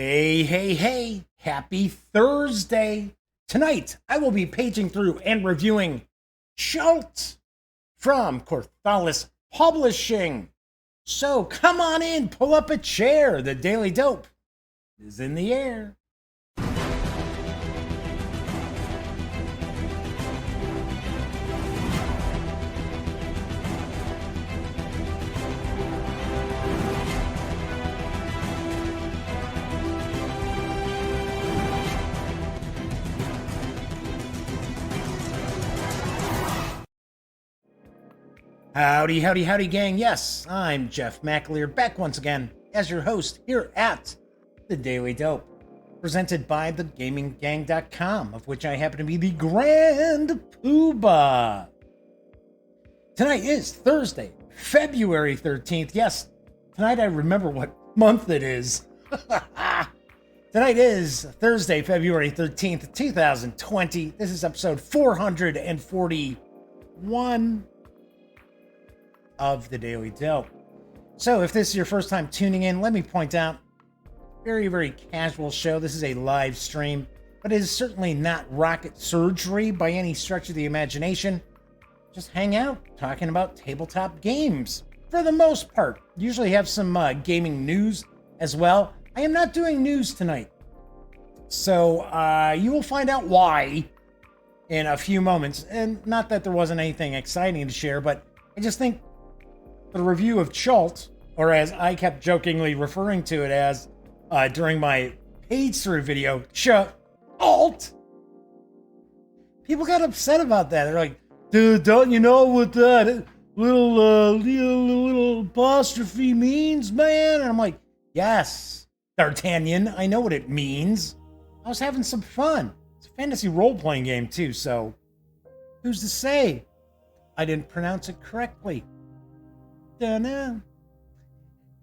Hey, hey, hey, happy Thursday. Tonight, I will be paging through and reviewing Schultz from Corthalis Publishing. So come on in, pull up a chair. The Daily Dope is in the air. Howdy, howdy, howdy, gang. Yes, I'm Jeff McAleer, back once again as your host here at The Daily Dope, presented by thegaminggang.com, of which I happen to be the Grand Poobah. Tonight is Thursday, February 13th. Yes, tonight I remember what month it is. Tonight is Thursday, February 13th, 2020. This is episode 441 of the Daily Dope. So if this is your first time tuning in, let me point out, very, very casual show. This is a live stream, but it is certainly not rocket surgery by any stretch of the imagination. Just hang out, talking about tabletop games, for the most part. Usually have some gaming news as well. I am not doing news tonight, so you will find out why in a few moments. And not that there wasn't anything exciting to share, but I just think the review of Schultz, or as I kept jokingly referring to it as during my page through video, Schultz. People got upset about that. They're like, dude, don't you know what that little apostrophe means, man? And I'm like, yes, D'Artagnan, I know what it means. I was having some fun. It's a fantasy role-playing game too, so who's to say I didn't pronounce it correctly? Dunno.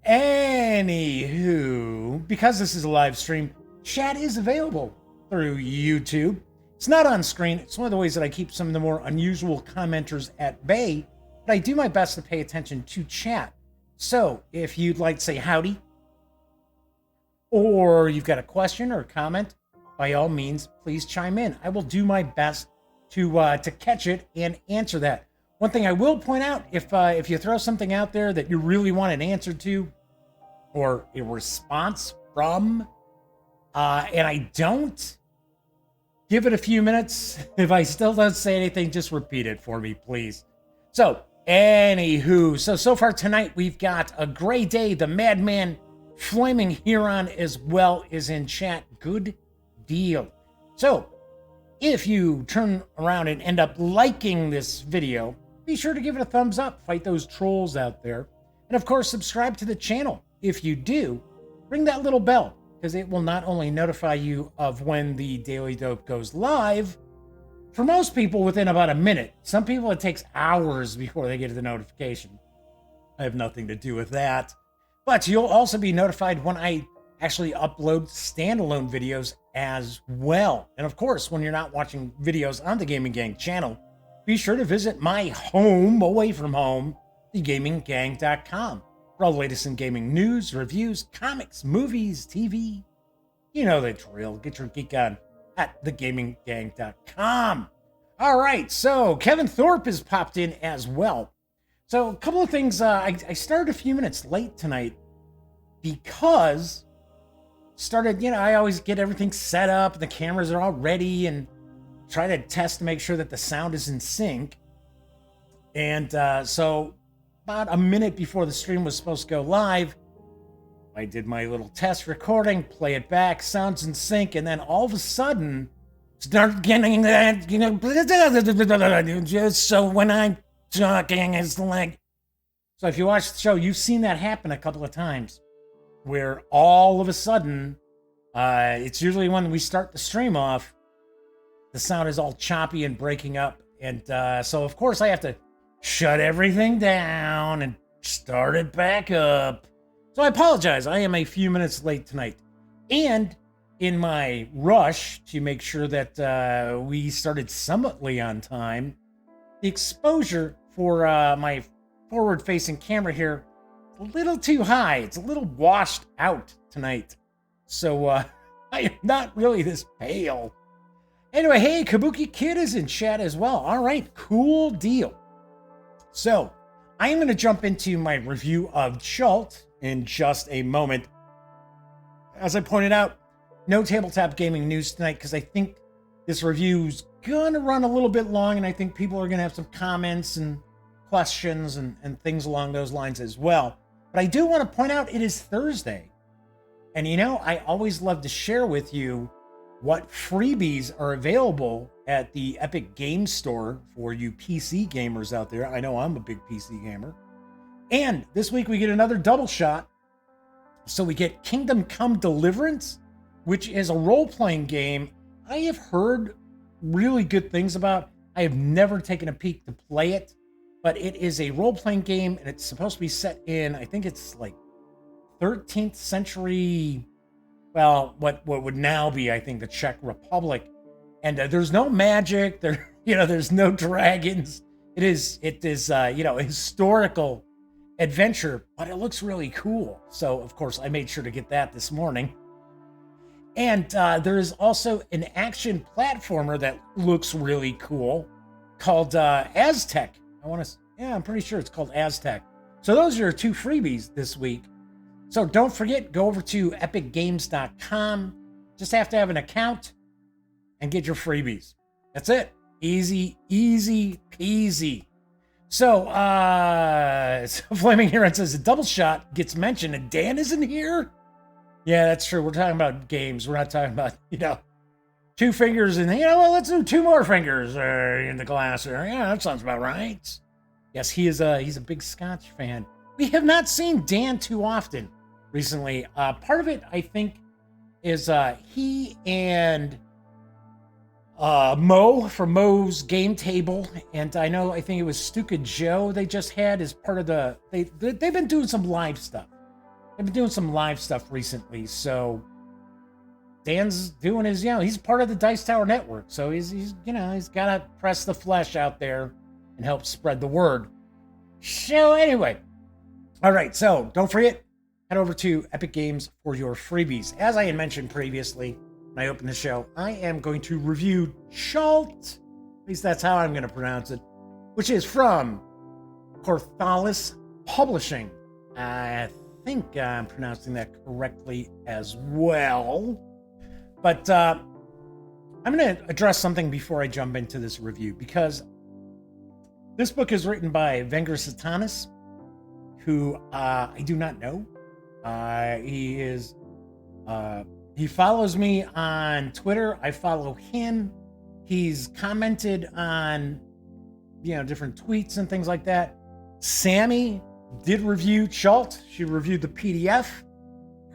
Anywho, because this is a live stream, chat is available through YouTube. It's not on screen. It's one of the ways that I keep some of the more unusual commenters at bay, but I do my best to pay attention to chat. So if you'd like to say howdy, or you've got a question or a comment, by all means, please chime in. I will do my best to catch it and answer that. One thing I will point out, if you throw something out there that you really want an answer to, or a response from, and I don't, give it a few minutes. If I still don't say anything, just repeat it for me, please. So, anywho, so far tonight we've got a Gray Day, the Madman Flaming Huron as well is in chat. Good deal. So, if you turn around and end up liking this video, be sure to give it a thumbs up, fight those trolls out there. And of course, subscribe to the channel. If you do, ring that little bell, because it will not only notify you of when the Daily Dope goes live, for most people within about a minute. Some people it takes hours before they get the notification. I have nothing to do with that. But you'll also be notified when I actually upload standalone videos as well. And of course, when you're not watching videos on the Gaming Gang channel, be sure to visit my home away from home, thegaminggang.com, for all the latest in gaming news, reviews, comics, movies, TV. You know the drill. Get your geek on at thegaminggang.com. All right, so Kevin Thorpe has popped in as well. So a couple of things. I started a few minutes late tonight because I always get everything set up, the cameras are all ready, and try to test to make sure that the sound is in sync. And so about a minute before the stream was supposed to go live, I did my little test recording, play it back, sounds in sync, and then all of a sudden start getting that, just so when I'm talking, it's like, so if you watch the show, you've seen that happen a couple of times where all of a sudden, it's usually when we start the stream off, the sound is all choppy and breaking up. And so, of course, I have to shut everything down and start it back up. So I apologize. I am a few minutes late tonight. And in my rush to make sure that we started somewhatly on time, the exposure for my forward-facing camera here is a little too high. It's a little washed out tonight. So I am not really this pale. Anyway, hey, Kabuki Kid is in chat as well. All right, cool deal. So I am going to jump into my review of Chult in just a moment. As I pointed out, no tabletop gaming news tonight because I think this review's going to run a little bit long, and I think people are going to have some comments and questions and things along those lines as well. But I do want to point out it is Thursday. And you know, I always love to share with you what freebies are available at the Epic Games Store for you PC gamers out there. I know I'm a big PC gamer. And this week we get another double shot. So we get Kingdom Come Deliverance, which is a role-playing game I have heard really good things about. I have never taken a peek to play it, but it is a role-playing game, and it's supposed to be set in, I think it's like 13th century, well, what would now be, I think, the Czech Republic. And there's no magic, there's no dragons. It is a historical adventure, but it looks really cool. So, of course, I made sure to get that this morning. And there is also an action platformer that looks really cool called Aztec. I'm pretty sure it's called Aztec. So those are your two freebies this week. So don't forget, go over to epicgames.com. Just have to have an account and get your freebies. That's it. Easy peasy. So Flaming Heron says a double shot gets mentioned and Dan isn't here? Yeah, that's true. We're talking about games. We're not talking about, two fingers and, let's do two more fingers in the glass. Yeah, that sounds about right. Yes, he's a big Scotch fan. We have not seen Dan too often recently. Part of it, I think, is he and Mo from Mo's Game Table, and I think it was Stuka Joe they just had as part of they've been doing some live stuff. They've been doing some live stuff recently, so Dan's doing his, he's part of the Dice Tower Network, so he's got to press the flesh out there and help spread the word. So anyway, all right, so don't forget, head over to Epic Games for your freebies. As I had mentioned previously, when I opened the show, I am going to review Chult, at least that's how I'm going to pronounce it, which is from Corthalis Publishing. I think I'm pronouncing that correctly as well. But I'm going to address something before I jump into this review, because this book is written by Wenger Satanis, who I do not know. He follows me on Twitter. I follow him. He's commented on, different tweets and things like that. Sammy did review Chult. She reviewed the PDF.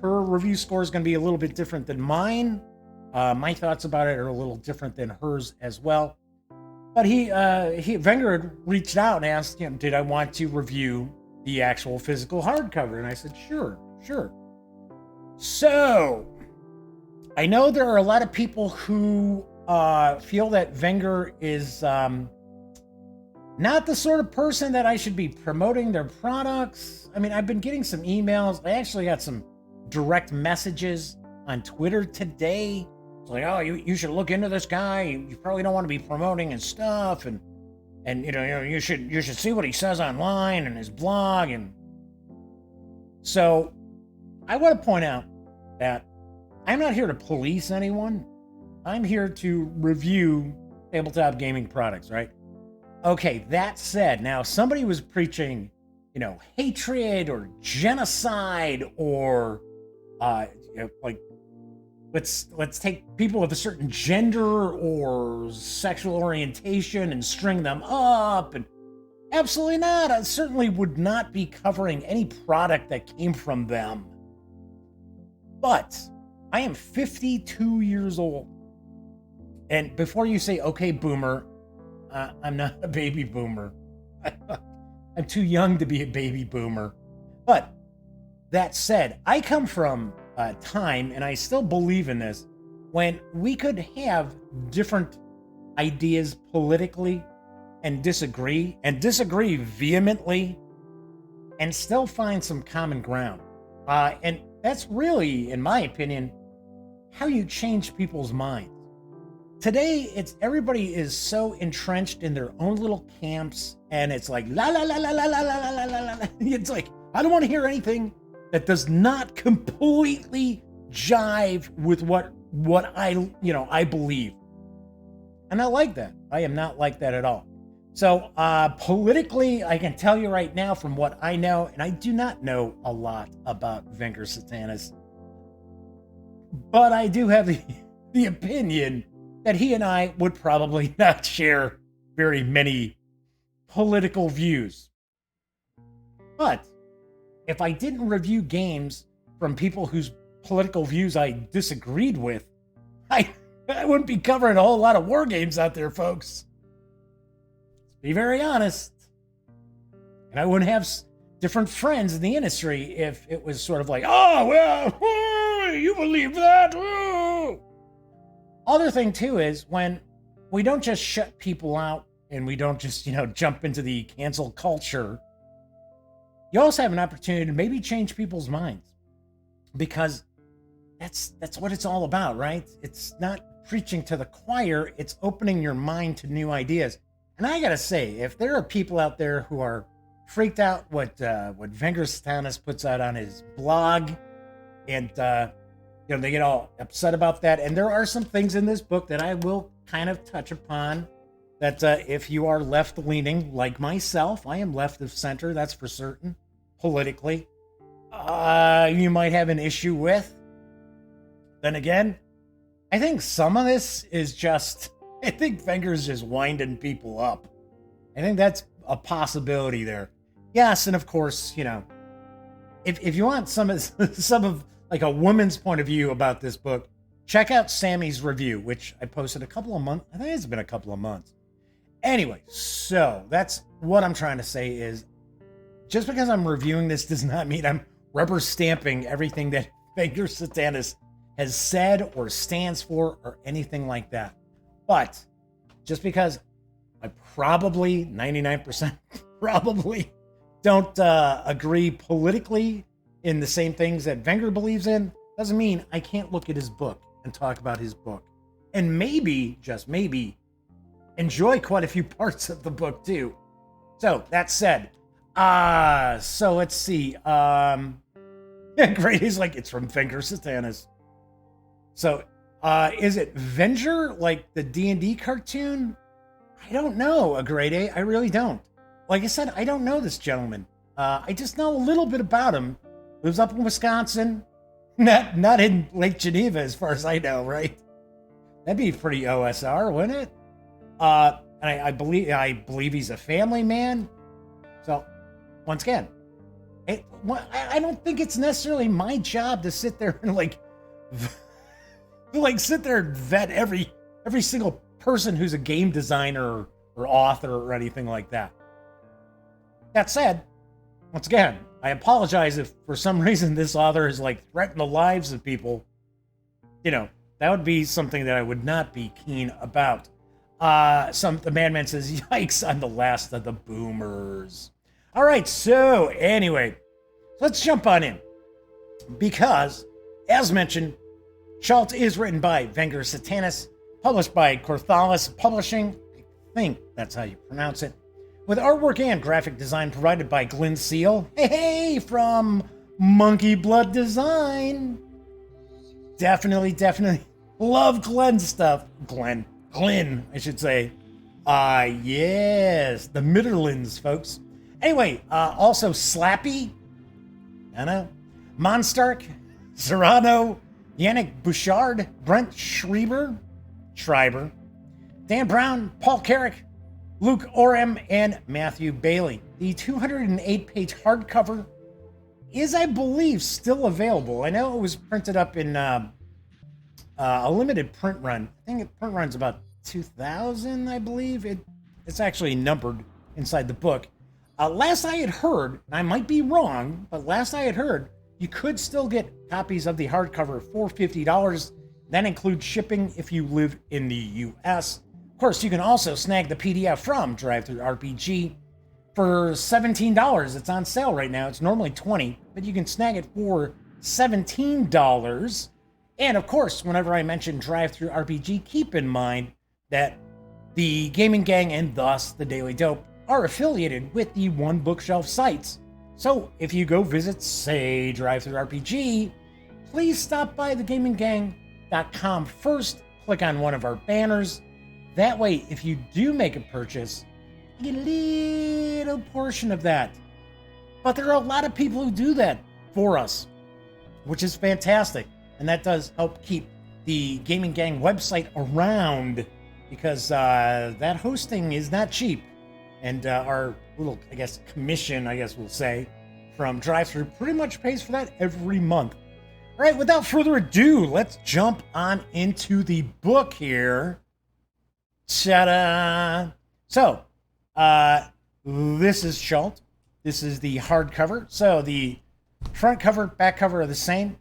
Her review score is going to be a little bit different than mine. My thoughts about it are a little different than hers as well. But Wenger had reached out and asked, did I want to review the actual physical hardcover? And I said, sure. So, I know there are a lot of people who feel that Wenger is not the sort of person that I should be promoting their products. I mean, I've been getting some emails. I actually got some direct messages on Twitter today. It's like, oh, you should look into this guy. You probably don't want to be promoting his stuff, and you should see what he says online and his blog. And so, I want to point out that I'm not here to police anyone. I'm here to review tabletop gaming products, right? Okay, that said, now somebody was preaching, hatred or genocide or, let's take people of a certain gender or sexual orientation and string them up, and absolutely not. I certainly would not be covering any product that came from them. But I am 52 years old. And before you say, okay, boomer, I'm not a baby boomer. I'm too young to be a baby boomer. But that said, I come from a time, and I still believe in this, when we could have different ideas politically and disagree vehemently and still find some common ground. And that's really, in my opinion, how you change people's minds. Today, it's everybody is so entrenched in their own little camps, and it's like la la la la la la la la la la. It's like I don't want to hear anything that does not completely jive with what I believe. And I like that. I am not like that at all. So politically, I can tell you right now from what I know, and I do not know a lot about Venker Satanas, but I do have the opinion that he and I would probably not share very many political views. But if I didn't review games from people whose political views I disagreed with, I wouldn't be covering a whole lot of war games out there, folks. Let's be very honest. And I wouldn't have different friends in the industry if it was sort of like, oh, well, you believe that? Oh. Other thing, too, is when we don't just shut people out and we don't just, jump into the cancel culture, you also have an opportunity to maybe change people's minds, because that's what it's all about, right? It's not preaching to the choir, it's opening your mind to new ideas. And I gotta say, if there are people out there who are freaked out what Venker Satanas puts out on his blog, and they get all upset about that, and there are some things in this book that I will kind of touch upon that if you are left-leaning like myself, I am left of center, that's for certain, politically, you might have an issue with. Then again, I think some of this is just, I think Venker's just winding people up. I think that's a possibility there. Yes, and of course, if you want some of like a woman's point of view about this book, check out Sammy's review, which I posted a couple of months. I think it's been a couple of months. Anyway, so that's what I'm trying to say is, just because I'm reviewing this does not mean I'm rubber stamping everything that Venker Satanas has said or stands for or anything like that. But just because I probably, 99% probably, don't agree politically in the same things that Venker believes in, doesn't mean I can't look at his book and talk about his book. And maybe, just maybe, enjoy quite a few parts of the book too. So, that said, so let's see. Great, he's like, it's from Venker Satanas. So, is it Venger, like the D&D cartoon? I don't know, a grade A. I really don't. Like I said, I don't know this gentleman. I just know a little bit about him. Lives up in Wisconsin. Not in Lake Geneva, as far as I know, right? That'd be pretty OSR, wouldn't it? And I believe he's a family man. So, once again, I don't think it's necessarily my job to sit there and sit there and vet every single person who's a game designer or author or anything like that. That said, once again, I apologize if for some reason this author has threatened the lives of people. That would be something that I would not be keen about. The madman says, yikes, I'm the last of the boomers. All right, so anyway, let's jump on in. Because, as mentioned, Schultz is written by Venker Satanas, published by Corthalis Publishing. I think that's how you pronounce it. With artwork and graphic design provided by Glenn Seal. Hey, from Monkey Blood Design. Definitely love Glenn's stuff. Glenn, I should say. Yes, the Midderlands, folks. Anyway, also Slappy, Monstark, Serrano, Yannick Bouchard, Brent Schreiber, Dan Brown, Paul Carrick, Luke Orem, and Matthew Bailey. The 208-page hardcover is, I believe, still available. I know it was printed up in a limited print run. I think the print run's about 2,000, I believe. It's actually numbered inside the book. Last I had heard, and I might be wrong, but last I had heard, you could still get copies of the hardcover for $50. That includes shipping if you live in the U.S. Of course, you can also snag the PDF from DriveThruRPG for $17. It's on sale right now. It's normally $20, but you can snag it for $17. And of course, whenever I mention Drive-Thru RPG, keep in mind that the Gaming Gang and thus the Daily Dope are affiliated with the One Bookshelf sites. So if you go visit, say, Drive-Thru RPG, please stop by thegaminggang.com first, click on one of our banners. That way, if you do make a purchase, you get a little portion of that. But there are a lot of people who do that for us, which is fantastic. And that does help keep the Gaming Gang website around, because that hosting is not cheap. And our little, I guess, commission, I guess we'll say, from Drive-Thru pretty much pays for that every month. All right, without further ado, let's jump on into the book here. Ta-da! So, this is Schult. This is the hardcover. So the front cover, back cover are the same.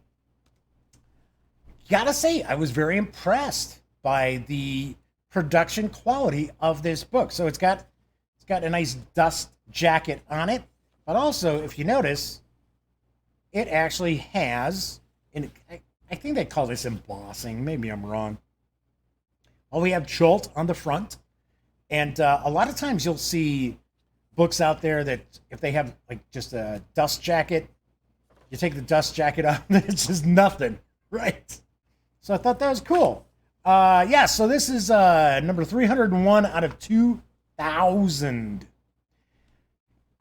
Gotta say, I was very impressed by the production quality of this book. So it's got a nice dust jacket on it, but also, if you notice, it actually has, and I think they call this embossing. Maybe I'm wrong. Well, we have Schult on the front, and a lot of times you'll see books out there that if they have like just a dust jacket, you take the dust jacket off and it's just nothing, right? So I thought that was cool. Yeah, so this is number 301 out of 2,000.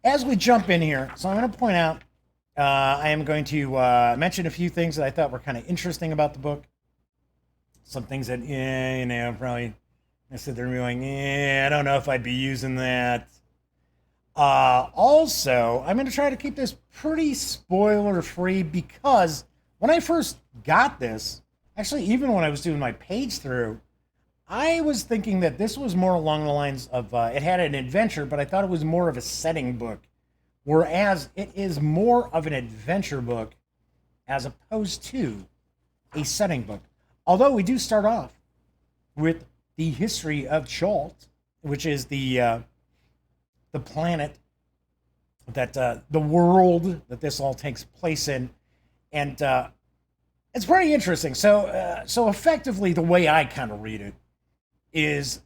As we jump in here, so I'm going to point out, I am going to mention a few things that I thought were kind of interesting about the book. Some things that, probably I sit there going, I don't know if I'd be using that. Also, I'm going to try to keep this pretty spoiler-free, because when I first got this, actually, even when I was doing my page through, I was thinking that this was more along the lines of, it had an adventure, but I thought it was more of a setting book, whereas it is more of an adventure book as opposed to a setting book. Although we do start off with the history of Schult, which is the planet that the world that this all takes place in, and it's pretty interesting. So effectively, the way I kind of read it is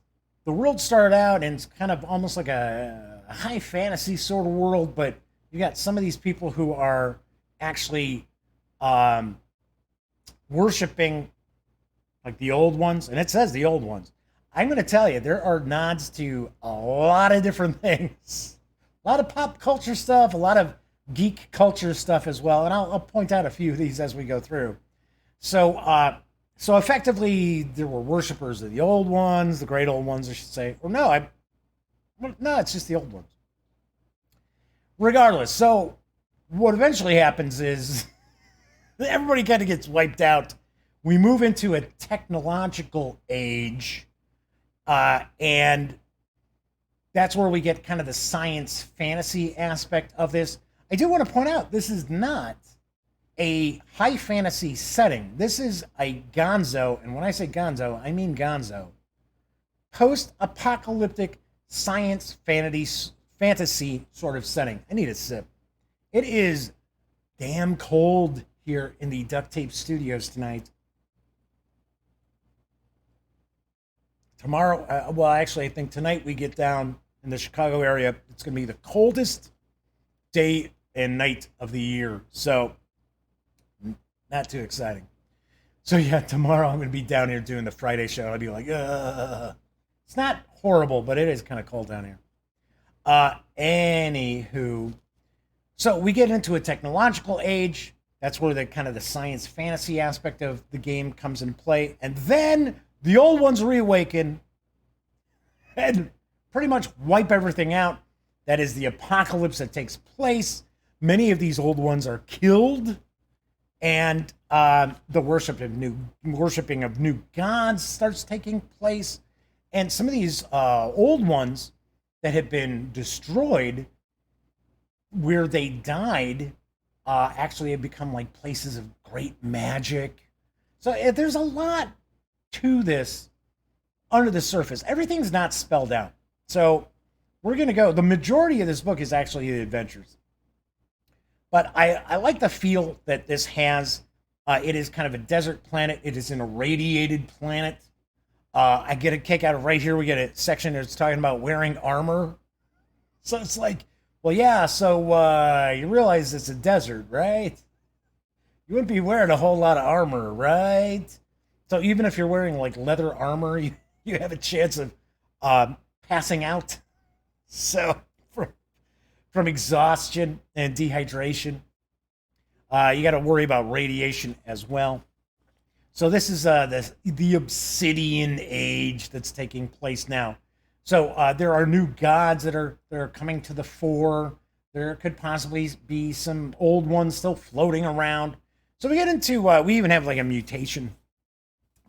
the world started out and it's kind of almost like a high fantasy sort of world, but you got some of these people who are actually worshiping like the old ones, and it says the old ones. I'm going to tell you, there are nods to a lot of different things. A lot of pop culture stuff, a lot of geek culture stuff as well, and I'll point out a few of these as we go through. So effectively, there were worshipers of the old ones, the great old ones, I should say. Or no, it's just the old ones. Regardless, so what eventually happens is everybody kind of gets wiped out. We move into a technological age, and that's where we get kind of the science fantasy aspect of this. I do want to point out, this is not a high fantasy setting. This is a gonzo, and when I say gonzo, I mean gonzo. Post-apocalyptic science fantasy sort of setting. I need a sip. It is damn cold here in the Duct Tape Studios tonight. Tomorrow, well, actually, I think tonight we get down in the Chicago area. It's going to be the coldest day and night of the year. So, not too exciting. So, yeah, tomorrow I'm going to be down here doing the Friday show. I'll be like, It's not horrible, but it is kind of cold down here. Anywho, so we get into a technological age. That's where the kind of the science fantasy aspect of the game comes into play. And then the old ones reawaken and pretty much wipe everything out. That is the apocalypse that takes place. Many of these old ones are killed, and the worshiping of new gods starts taking place. And some of these old ones that have been destroyed, where they died, actually have become like places of great magic. So there's a lot to this under the surface. Everything's not spelled out. So we're going to go. The majority of this book is actually the adventures. But I like the feel that this has. It is kind of a desert planet. It is an irradiated planet. I get a kick out of right here. We get a section that's talking about wearing armor. So it's like, well, yeah. So you realize it's a desert, right? You wouldn't be wearing a whole lot of armor, right? So even if you're wearing like leather armor, you have a chance of passing out. So from, from exhaustion and dehydration, you got to worry about radiation as well. So this is the Obsidian Age that's taking place now. So there are new gods that are coming to the fore. There could possibly be some old ones still floating around. So we get into we even have like a mutation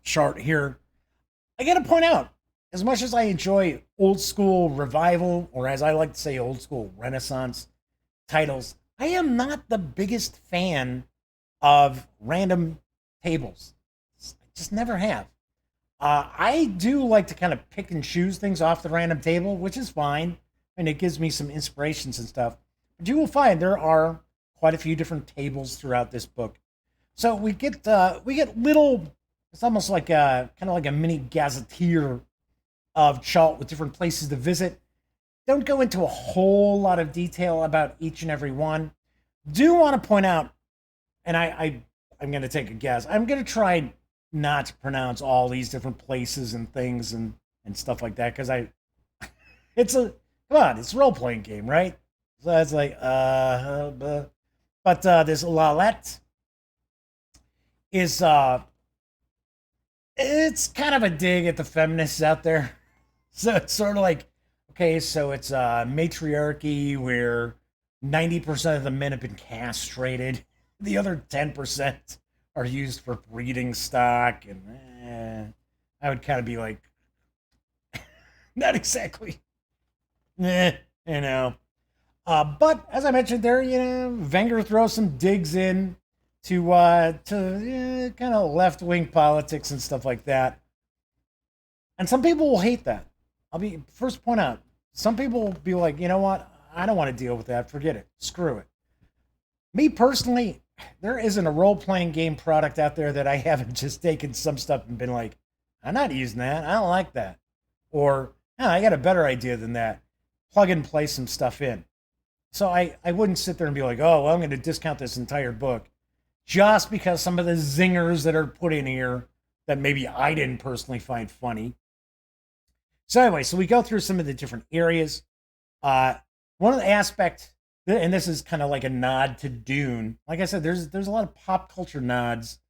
chart here. I got to point out, as much as I enjoy old school revival, or as I like to say, old school Renaissance titles, I am not the biggest fan of random tables. I just never have. I do like to kind of pick and choose things off the random table, which is fine, and it gives me some inspirations and stuff. But you will find there are quite a few different tables throughout this book. So we get little. It's almost like a kind of like a mini gazetteer of Chalt with different places to visit. Don't go into a whole lot of detail about each and every one. Do want to point out, and I'm going to take a guess. I'm going to try not to pronounce all these different places and things and stuff like that because it's a come on, it's a role playing game, right? So it's like but this Lalette is it's kind of a dig at the feminists out there. So it's sort of like, okay, so it's matriarchy where 90% of the men have been castrated. The other 10% are used for breeding stock. And I would kind of be like, not exactly. You know. But as I mentioned there, Wenger throws some digs in to kind of left wing politics and stuff like that. And some people will hate that. I'll be first point out. Some people will be like, you know what? I don't want to deal with that. Forget it. Screw it. Me personally, there isn't a role playing game product out there that I haven't just taken some stuff and been like, I'm not using that. I don't like that. Or, oh, I got a better idea than that. Plug and play some stuff in. So I wouldn't sit there and be like, oh, well, I'm going to discount this entire book just because some of the zingers that are put in here that maybe I didn't personally find funny. So anyway, so we go through some of the different areas. One of the aspects, and this is kind of like a nod to Dune. Like I said, there's a lot of pop culture nods.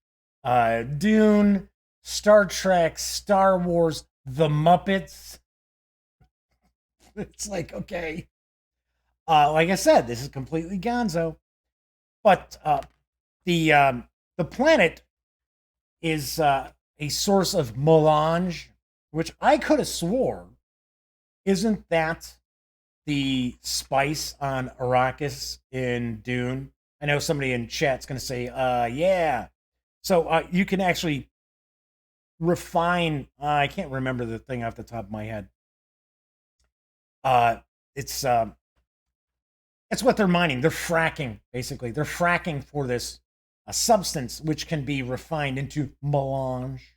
Dune, Star Trek, Star Wars, The Muppets. It's like, okay. Like I said, this is completely gonzo. But the planet is a source of melange, which I could have swore isn't that the spice on Arrakis in Dune. I know somebody in chat's going to say, yeah. So you can actually refine. I can't remember the thing off the top of my head. It's what they're mining. They're fracking, basically. They're fracking for this substance, which can be refined into melange.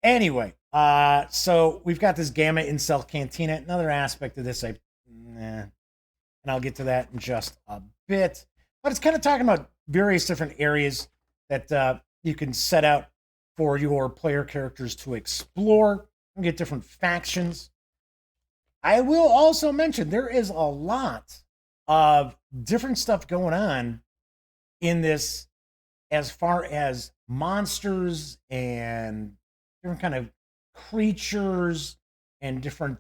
Anyway, so we've got this gamma incel cantina. Another aspect of this, and I'll get to that in just a bit. But it's kind of talking about various different areas that you can set out for your player characters to explore and get different factions. I will also mention there is a lot of different stuff going on in this as far as monsters and different kind of creatures and different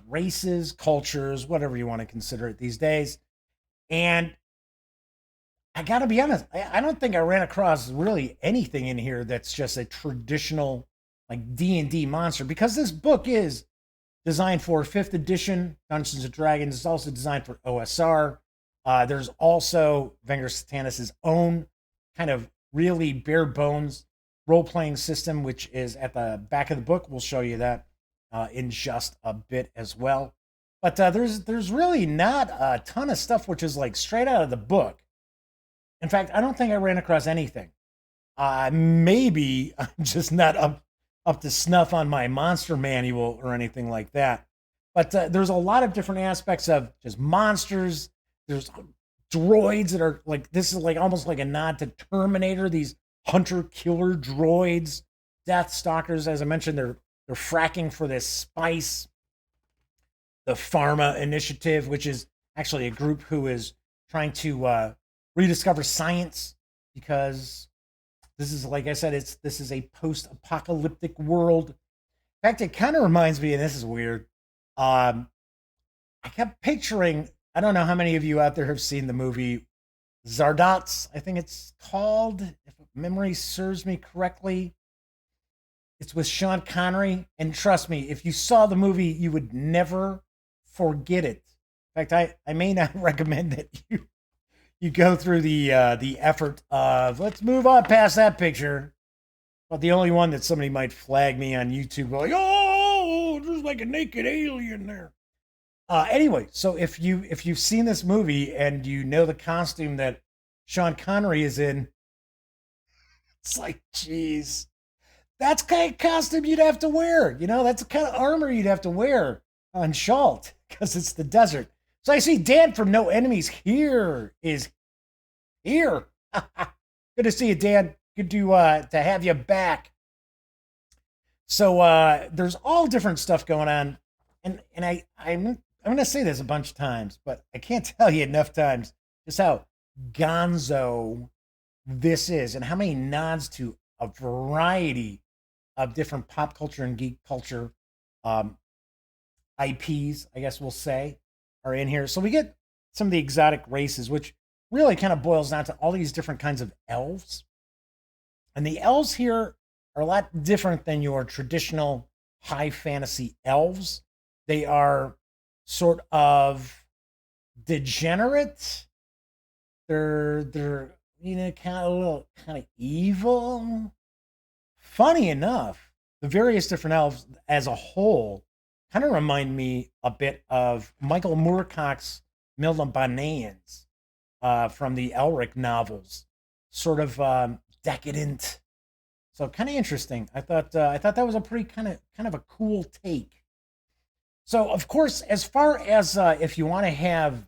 races, cultures, whatever you want to consider it these days. And I got to be honest, I don't think I ran across really anything in here that's just a traditional like D&D monster, because this book is designed for 5th edition Dungeons and Dragons. It's also designed for OSR. There's also Wenger Satanis' own kind of really bare bones role-playing system, which is at the back of the book. We'll show you that in just a bit as well. But there's really not a ton of stuff which is like straight out of the book. In fact, I don't think I ran across anything. Maybe I'm just not up to snuff on my monster manual or anything like that. But there's a lot of different aspects of just monsters. There's droids that are like, this is like almost like a nod to Terminator. These hunter killer droids, Death Stalkers. As I mentioned, they're fracking for this spice. The Pharma Initiative, which is actually a group who is trying to rediscover science because this is, like I said, this is a post-apocalyptic world. In fact, it kind of reminds me, and this is weird. I kept picturing. I don't know how many of you out there have seen the movie Zardoz. I think it's called, if memory serves me correctly. It's with Sean Connery, and trust me, if you saw the movie, you would never forget it. In fact, I may not recommend that you go through the effort of let's move on past that picture. But the only one that somebody might flag me on YouTube, like, oh, there's like a naked alien there. Anyway, so if you've seen this movie and you know the costume that Sean Connery is in, it's like, geez, that's the kind of costume you'd have to wear. You know, that's the kind of armor you'd have to wear on Shalt because it's the desert. So I see Dan from No Enemies Here is here. Good to see you, Dan. Good to have you back. So there's all different stuff going on, and I'm going to say this a bunch of times, but I can't tell you enough times just how gonzo this is and how many nods to a variety of different pop culture and geek culture IPs, I guess we'll say, are in here. So we get some of the exotic races, which really kind of boils down to all these different kinds of elves. And the elves here are a lot different than your traditional high fantasy elves. They are sort of degenerate. They're you know, kind of a little kind of evil. Funny enough, the various different elves as a whole kind of remind me a bit of Michael Moorcock's Milne from the Elric novels, sort of decadent. So kind of interesting. I thought that was a pretty kind of a cool take. So of course, as far as if you want to have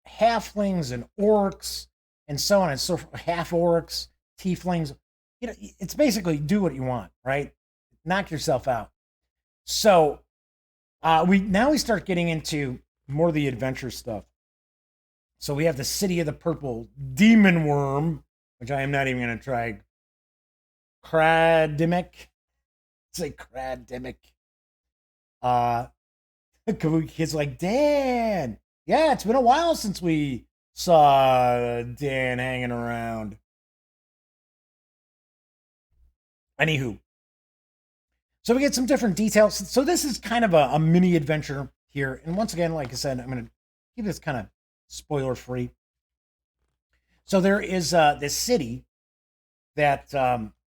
halflings and orcs and so on and so forth, half orcs, tieflings, you know, it's basically do what you want, right? Knock yourself out. So we start getting into more of the adventure stuff. So we have the City of the Purple Demon Worm, which I am not even going to try. Kradimic. Say Kradimic. Kids like, Dan. Yeah, it's been a while since we saw Dan hanging around. Anywho, so we get some different details. So this is kind of a mini adventure here. And once again, like I said, I'm going to keep this kind of spoiler free. So there is this city that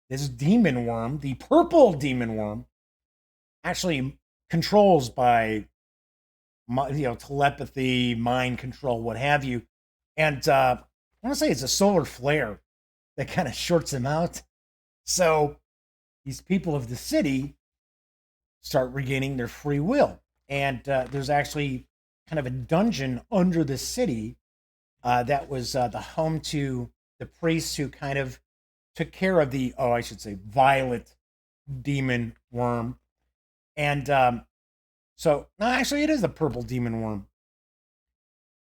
this demon worm, the purple demon worm, actually controls by telepathy, mind control, what have you. And I want to say it's a solar flare that kind of shorts him out. So these people of the city start regaining their free will. And there's actually kind of a dungeon under the city that was the home to the priests who kind of took care of the, I should say, violet demon worm. And no, actually, it is the purple demon worm.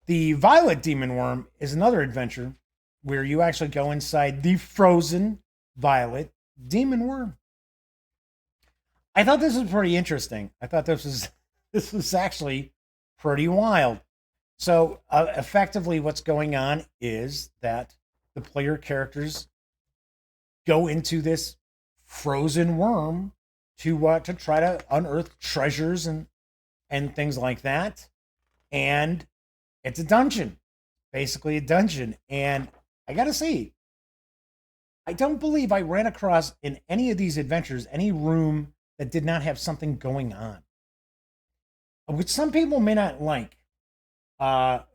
The violet demon worm is another adventure where you actually go inside the frozen violet demon worm. I thought this was pretty interesting. I thought this was actually pretty wild. So effectively, what's going on is that the player characters go into this frozen worm to try to unearth treasures and things like that. And it's a dungeon, basically a dungeon. And I gotta say, I don't believe I ran across in any of these adventures any room that did not have something going on, which some people may not like. But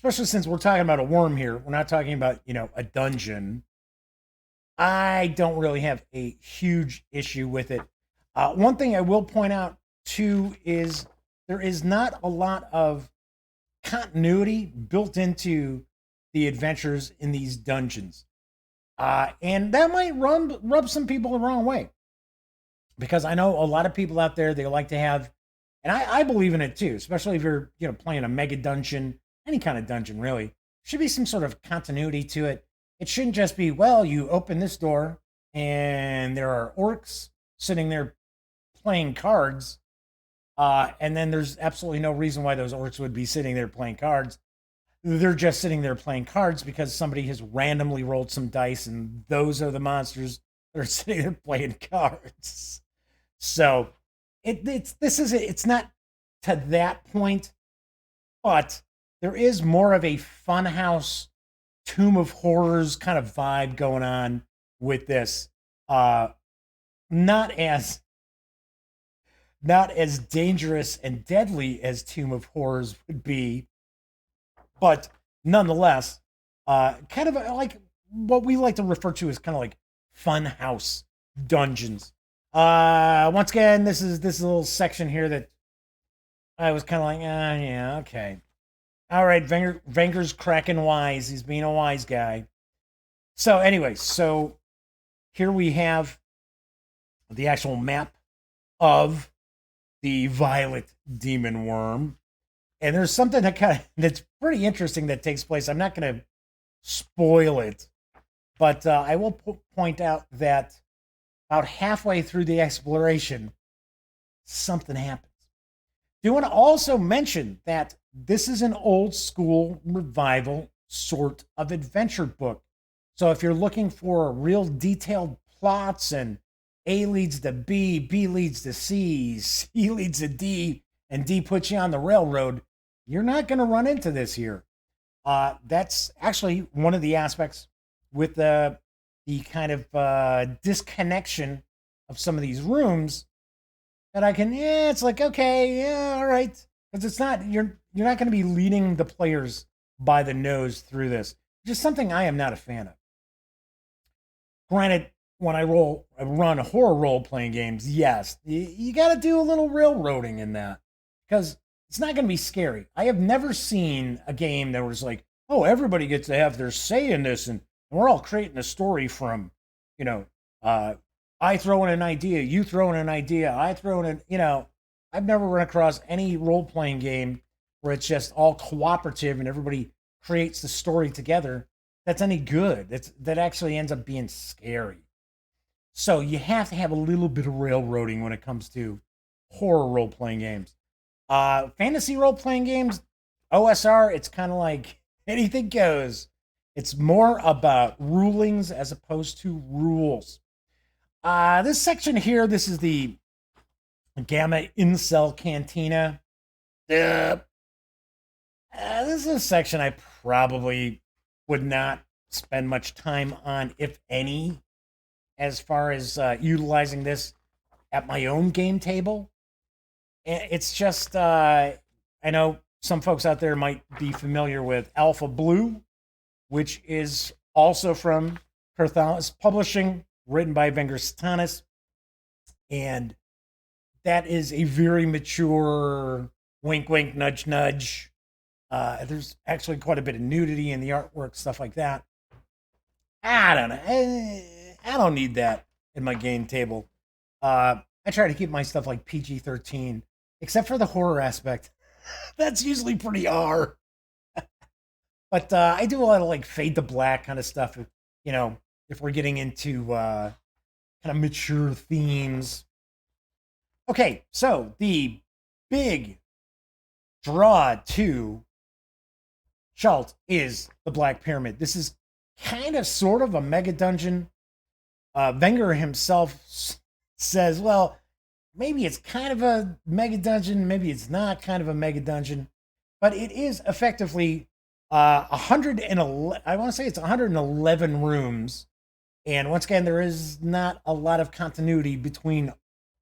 especially since we're talking about a worm here. We're not talking about, a dungeon. I don't really have a huge issue with it. One thing I will point out too is there is not a lot of continuity built into the adventures in these dungeons. And that might rub some people the wrong way, because I know a lot of people out there, they like to have, and I believe in it too, especially if you're playing a mega dungeon, any kind of dungeon really. Should be some sort of continuity to it. It shouldn't just be, well, you open this door and there are orcs sitting there playing cards, and then there's absolutely no reason why those orcs would be sitting there playing cards. They're just sitting there playing cards because somebody has randomly rolled some dice, and those are the monsters that are sitting there playing cards. So it's not to that point, but there is more of a funhouse Tomb of Horrors kind of vibe going on with this. Not as dangerous and deadly as Tomb of Horrors would be, but nonetheless, kind of like what we like to refer to as kind of like fun house dungeons. Once again, this is a little section here that I was kind of like, yeah, okay. All right, Venger's cracking wise. He's being a wise guy. So anyway, so here we have the actual map of the Violet Demon Worm. And there's something that's pretty interesting that takes place. I'm not going to spoil it, but I will point out that about halfway through the exploration, something happens. Do want to also mention that this is an old school revival sort of adventure book. So if you're looking for real detailed plots and A leads to B, B leads to C, C leads to D, and D puts you on the railroad, you're not going to run into this here. That's actually one of the aspects with the kind of disconnection of some of these rooms that I can, it's like, okay, yeah, all right. Because it's not, you're not going to be leading the players by the nose through this. Just something I am not a fan of. Granted, when I run horror role-playing games, yes, you got to do a little railroading in that. Because it's not going to be scary. I have never seen a game that was like, oh, everybody gets to have their say in this, and we're all creating a story from, I throw in an idea, you throw in an idea, I throw in, I've never run across any role-playing game where it's just all cooperative and everybody creates the story together that's any good. That actually ends up being scary. So you have to have a little bit of railroading when it comes to horror role-playing games. Fantasy role-playing games, OSR, it's kind of like anything goes. It's more about rulings as opposed to rules. This section here, this is the Gamma Incel Cantina. This is a section I probably would not spend much time on, if any, as far as utilizing this at my own game table. It's just, I know some folks out there might be familiar with Alpha Blue, which is also from Carthalis Publishing, written by Wenger Satanis. And that is a very mature, wink, wink, nudge, nudge. There's actually quite a bit of nudity in the artwork, stuff like that. I don't know. I don't need that in my game table. I try to keep my stuff like PG-13, except for the horror aspect. That's usually pretty R. But I do a lot of like fade to black kind of stuff, if we're getting into kind of mature themes. Okay, so the big draw to Chult is the Black Pyramid. This is kind of sort of a mega dungeon. Wenger himself says, well, maybe it's kind of a mega dungeon, maybe it's not kind of a mega dungeon, but it is effectively 111, I want to say it's 111 rooms. And once again, there is not a lot of continuity between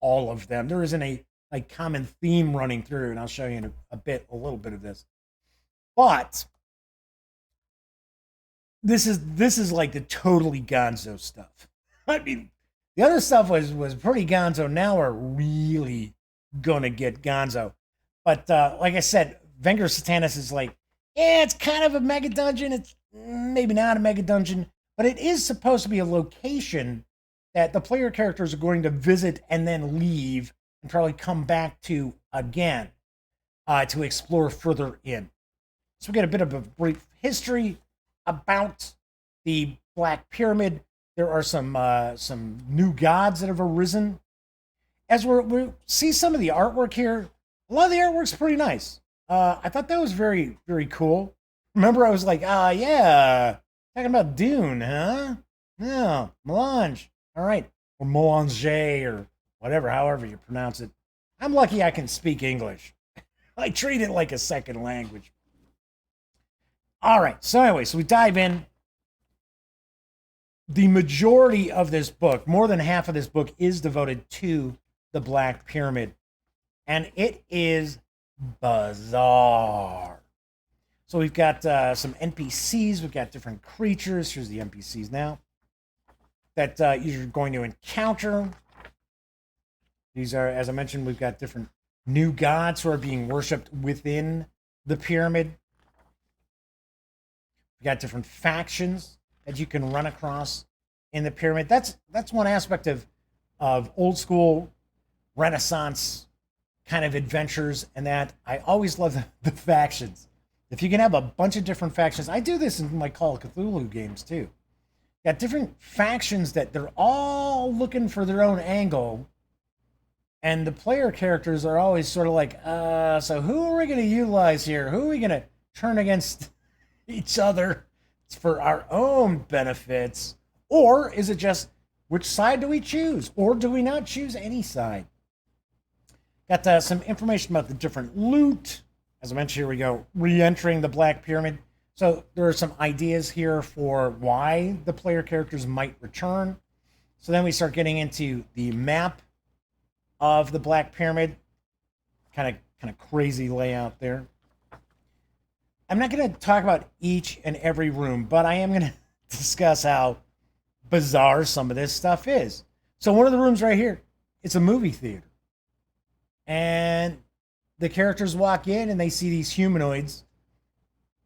all of them. There isn't a common theme running through, and I'll show you in a little bit of this. But This is like the totally gonzo stuff. I mean, the other stuff was pretty gonzo. Now we're really gonna get gonzo. But like I said, Venger Satanis is like, yeah, it's kind of a mega dungeon. It's maybe not a mega dungeon, but it is supposed to be a location that the player characters are going to visit and then leave and probably come back to again to explore further in. So we get a bit of a brief history about the Black Pyramid. There are some new gods that have arisen. As we see some of the artwork here, a lot of the artwork's pretty nice. I thought that was very, very cool. Remember, I was like, yeah, talking about Dune, huh? No, Melange. All right. Or Melange, or whatever, however you pronounce it. I'm lucky I can speak English. I treat it like a second language. All right. So, anyway, so we dive in. The majority of this book, more than half of this book, is devoted to the Black Pyramid. And it is bizarre. So we've got some NPCs. We've got different creatures. Here's the NPCs now that you're going to encounter. These are, as I mentioned, we've got different new gods who are being worshipped within the pyramid. We've got different factions that you can run across in the pyramid. That's one aspect of old school Renaissance kind of adventures, and that I always love the factions. If you can have a bunch of different factions, I do this in my Call of Cthulhu games too. Got different factions that they're all looking for their own angle, and the player characters are always sort of like, so who are we going to utilize here? Who are we going to turn against each other for our own benefits? Or is it just, which side do we choose? Or do we not choose any side? Got some information about the different loot. As I mentioned, here we go, re-entering the Black Pyramid. So there are some ideas here for why the player characters might return. So then we start getting into the map of the Black Pyramid. Kind of crazy layout there. I'm not going to talk about each and every room, but I am going to discuss how bizarre some of this stuff is. So one of the rooms right here, it's a movie theater. And the characters walk in and they see these humanoids.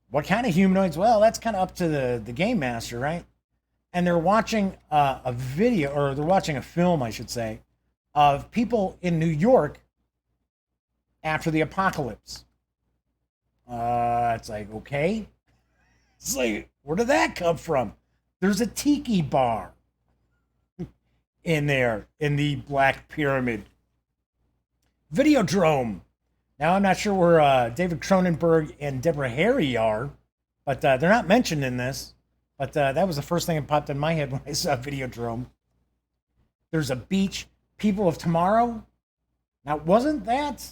What kind of humanoids? Well, that's kind of up to the game master, right? And they're watching a video, or they're watching a film, I should say, of people in New York after the apocalypse. It's like, okay. It's like, where did that come from? There's a tiki bar in there in the Black Pyramid. Videodrome. Now, I'm not sure where David Cronenberg and Deborah Harry are, but they're not mentioned in this. But that was the first thing that popped in my head when I saw Videodrome. There's a beach. People of Tomorrow. Now, wasn't that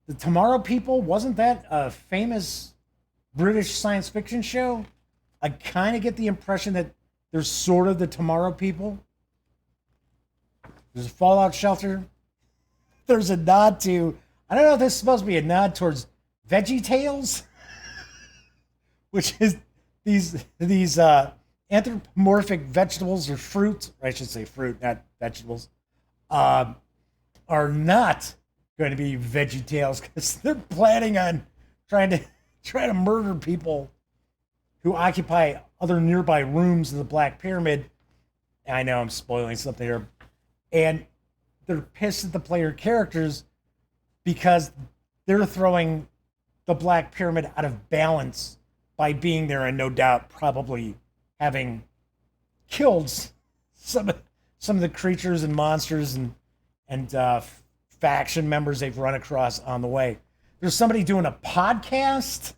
the Tomorrow People? Wasn't that a famous British science fiction show? I kind of get the impression that there's sort of the Tomorrow People. There's a fallout shelter. There's a nod to, I don't know if this is supposed to be a nod towards VeggieTales, which is these anthropomorphic vegetables or fruit, or I should say fruit, not vegetables, are not going to be VeggieTales because they're planning on trying to murder people who occupy other nearby rooms in the Black Pyramid. I know I'm spoiling something here. And they're pissed at the player characters because they're throwing the Black Pyramid out of balance by being there and no doubt probably having killed some of the creatures and monsters and faction members they've run across on the way. There's somebody doing a podcast.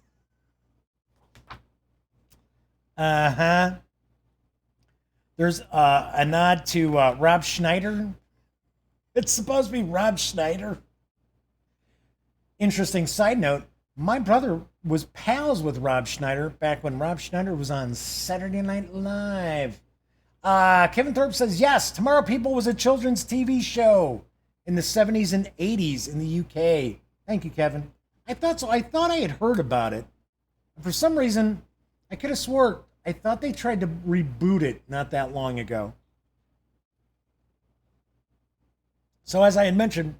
There's a nod to Rob Schneider. It's supposed to be Rob Schneider. Interesting side note, my brother was pals with Rob Schneider back when Rob Schneider was on Saturday Night Live. Kevin Thorpe says, yes, Tomorrow People was a children's TV show in the 70s and 80s in the UK. Thank you, Kevin. I thought so. I thought I had heard about it. And for some reason, I could have swore I thought they tried to reboot it not that long ago. So as I had mentioned,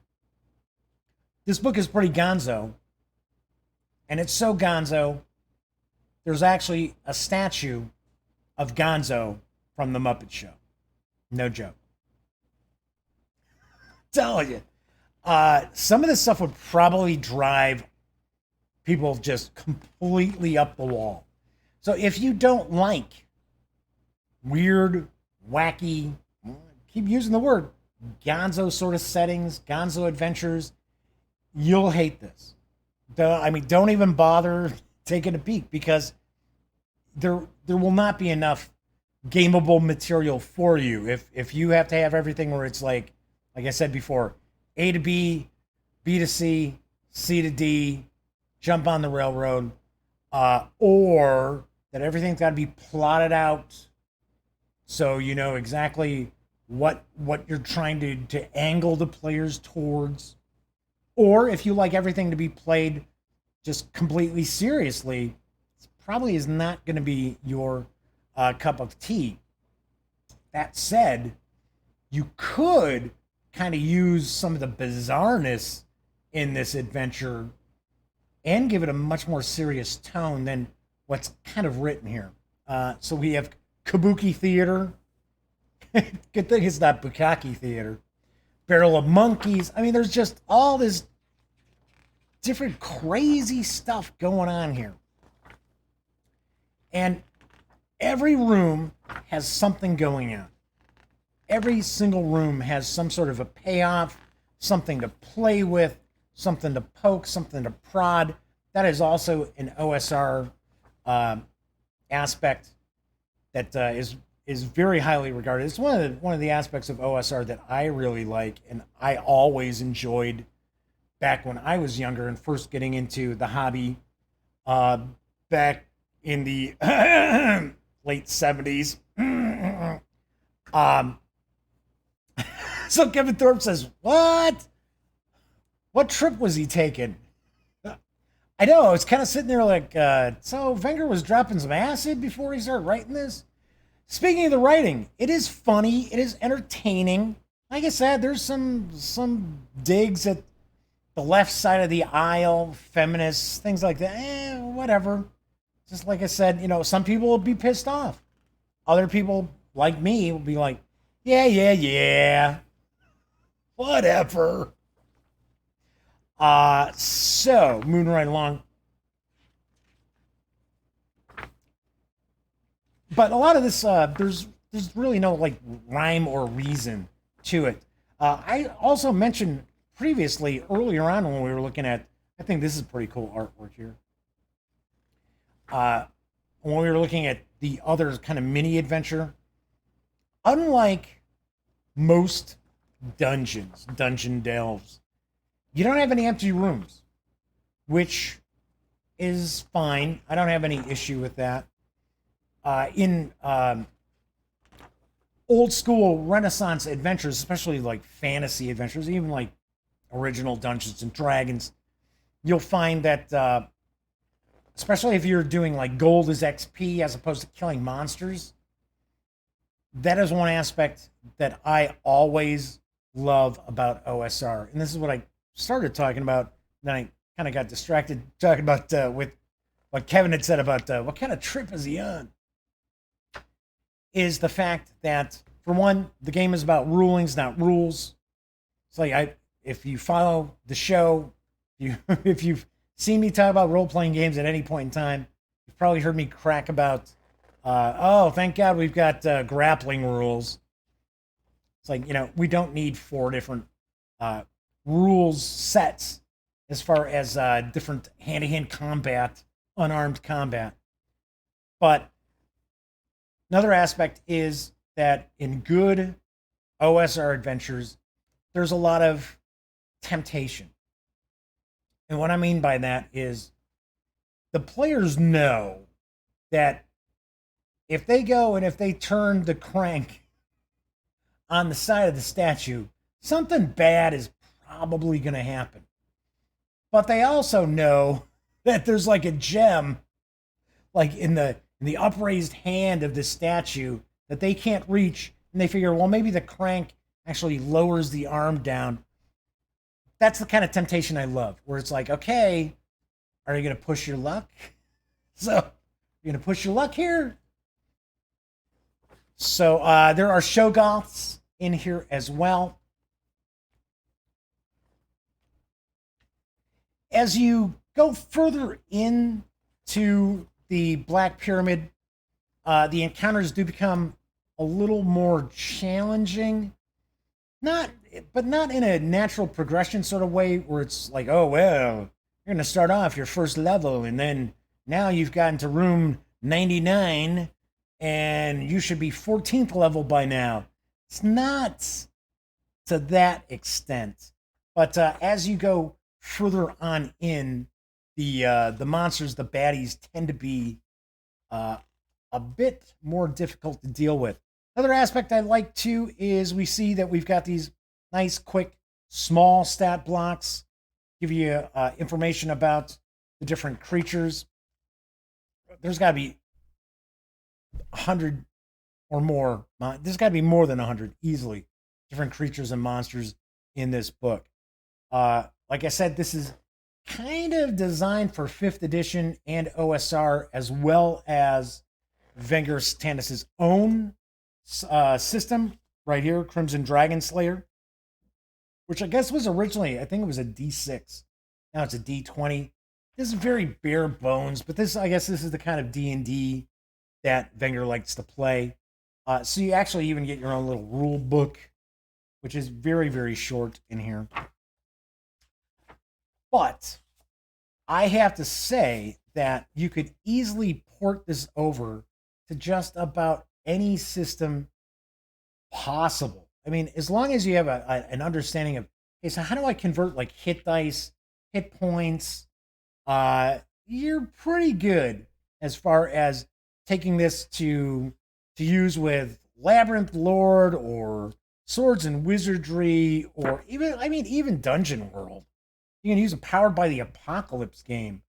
this book is pretty gonzo, and it's so gonzo. There's actually a statue of Gonzo from the Muppet Show. No joke. Telling you. Some of this stuff would probably drive people just completely up the wall. So if you don't like weird, wacky, keep using the word, gonzo sort of settings, gonzo adventures, you'll hate this. Don't even bother taking a peek because there will not be enough gameable material for you if you have to have everything where it's like I said before, A to B, B to C, C to D, jump on the railroad, or that everything's got to be plotted out so you know exactly what you're trying to angle the players towards. Or if you like everything to be played just completely seriously, it probably is not going to be your cup of tea. That said, you could kind of use some of the bizarreness in this adventure and give it a much more serious tone than what's kind of written here. So we have Kabuki Theater. Good thing it's not Bukkake Theater. Barrel of Monkeys. I mean, there's just all this different crazy stuff going on here. And every room has something going on. Every single room has some sort of a payoff, something to play with, something to poke, something to prod. That is also an OSR aspect that is very highly regarded. It's one of the aspects of OSR that I really like, and I always enjoyed back when I was younger and first getting into the hobby back in the late 70s. So Kevin Thorpe says, what? What trip was he taking? I know, I was kind of sitting there like, so Wenger was dropping some acid before he started writing this? Speaking of the writing, it is funny, it is entertaining. Like I said, there's some digs at the left side of the aisle, feminists, things like that. Whatever. Just like I said, some people will be pissed off. Other people, like me, will be like, yeah. Whatever. So, moving right along. But a lot of this, there's really no like rhyme or reason to it. I also mentioned previously, earlier on when we were looking at, I think this is pretty cool artwork here. When we were looking at the other kind of mini adventure, unlike most dungeon delves, you don't have any empty rooms, which is fine. I don't have any issue with that. In old school Renaissance adventures, especially like fantasy adventures, even like original Dungeons and Dragons, you'll find that, especially if you're doing like gold as XP as opposed to killing monsters, that is one aspect that I always love about OSR. And this is what I started talking about. Then I kind of got distracted talking about with what Kevin had said about what kind of trip is he on. Is the fact that, for one, the game is about rulings, not rules. It's like if you follow the show, if you've seen me talk about role-playing games at any point in time, you've probably heard me crack about, oh, thank God we've got grappling rules. It's like, we don't need 4 different rules sets as far as different hand-to-hand combat, unarmed combat. But another aspect is that in good OSR adventures, there's a lot of temptation. And what I mean by that is the players know that if they go and if they turn the crank on the side of the statue, something bad is probably going to happen. But they also know that there's like a gem, like in the and the upraised hand of this statue that they can't reach. And they figure, well, maybe the crank actually lowers the arm down. That's the kind of temptation I love, where it's like, okay, are you going to push your luck? So, you're going to push your luck here? So, there are Shoggoths in here as well. As you go further into the Black Pyramid, the encounters do become a little more challenging. But not in a natural progression sort of way where it's like, oh, well, you're going to start off your first level and then now you've gotten to room 99 and you should be 14th level by now. It's not to that extent. But as you go further on in, the monsters, the baddies, tend to be a bit more difficult to deal with. Another aspect I like too is we see that we've got these nice, quick, small stat blocks, give you information about the different creatures. There's got to be 100 or more. There's got to be more than 100 easily different creatures and monsters in this book. Like I said, this is kind of designed for 5th edition and OSR, as well as Wenger Satanis' own system right here, Crimson Dragon Slayer, which I guess was originally, I think it was a D6. Now it's a D20. This is very bare bones, but I guess this is the kind of D&D that Wenger likes to play. So you actually even get your own little rule book, which is very, very short in here. But I have to say that you could easily port this over to just about any system possible. I mean, as long as you have an understanding of, okay, so how do I convert like hit dice, hit points? You're pretty good as far as taking this to use with Labyrinth Lord or Swords and Wizardry, or even Dungeon World. You can use a Powered by the Apocalypse game.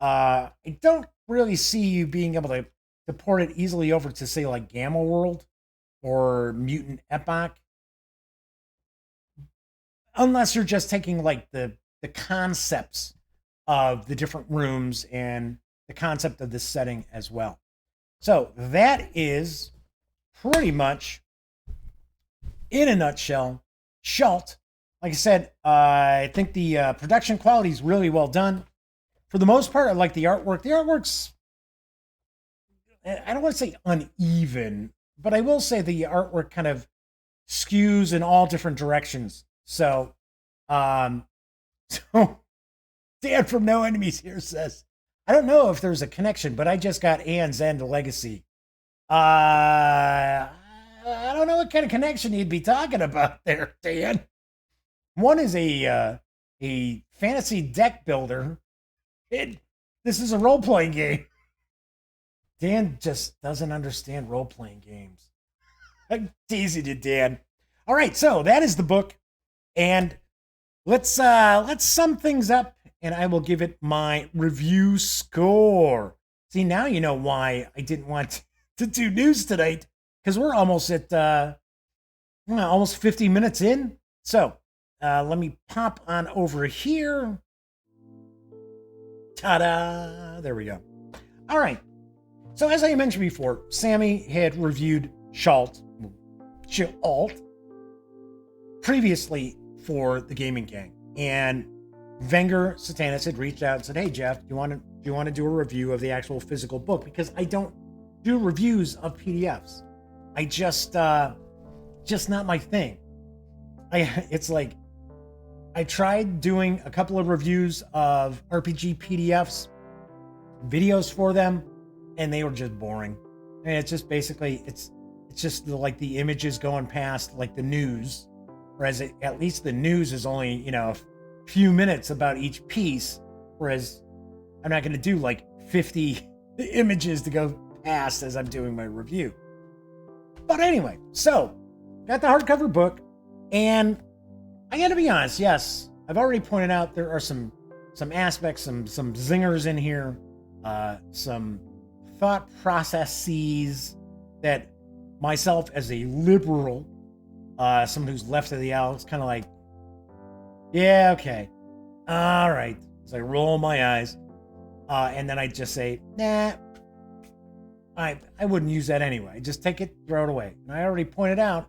I don't really see you being able to port it easily over to, say, like Gamma World or Mutant Epoch, unless you're just taking like the concepts of the different rooms and the concept of this setting as well. So that is pretty much, in a nutshell, Shalt. Like I said, I think the production quality is really well done. For the most part, I like the artwork. The artwork's, I don't want to say uneven, but I will say the artwork kind of skews in all different directions. So, Dan from No Enemies here says, I don't know if there's a connection, but I just got Anne's End Legacy. I don't know what kind of connection you'd be talking about there, Dan. One is a fantasy deck builder. This is a role-playing game. Dan just doesn't understand role-playing games. I'm teasing you, Dan. All right, so that is the book, and let's sum things up, and I will give it my review score. See, now you know why I didn't want to do news tonight, because we're almost at almost 50 minutes in. So let me pop on over here. Ta-da! There we go. All right. So as I mentioned before, Sammy had reviewed Shalt previously for the Gaming Gang, and Wenger Satanis had reached out and said, "Hey Jeff, do you want to do a review of the actual physical book? Because I don't do reviews of PDFs. I just not my thing. It's like I tried doing a couple of reviews of RPG PDFs, videos for them, and they were just boring. I mean, it's just basically it's just like the images going past like the news, whereas at least the news is only a few minutes about each piece, whereas I'm not going to do like 50 images to go past as I'm doing my review. But anyway, so got the hardcover book, and I got to be honest. Yes, I've already pointed out there are some aspects, some zingers in here, some thought processes that myself as a liberal, someone who's left of the aisle, it's kind of like, yeah, okay, all right. So I roll my eyes, and then I just say, nah, I wouldn't use that anyway. Just take it, throw it away. And I already pointed out,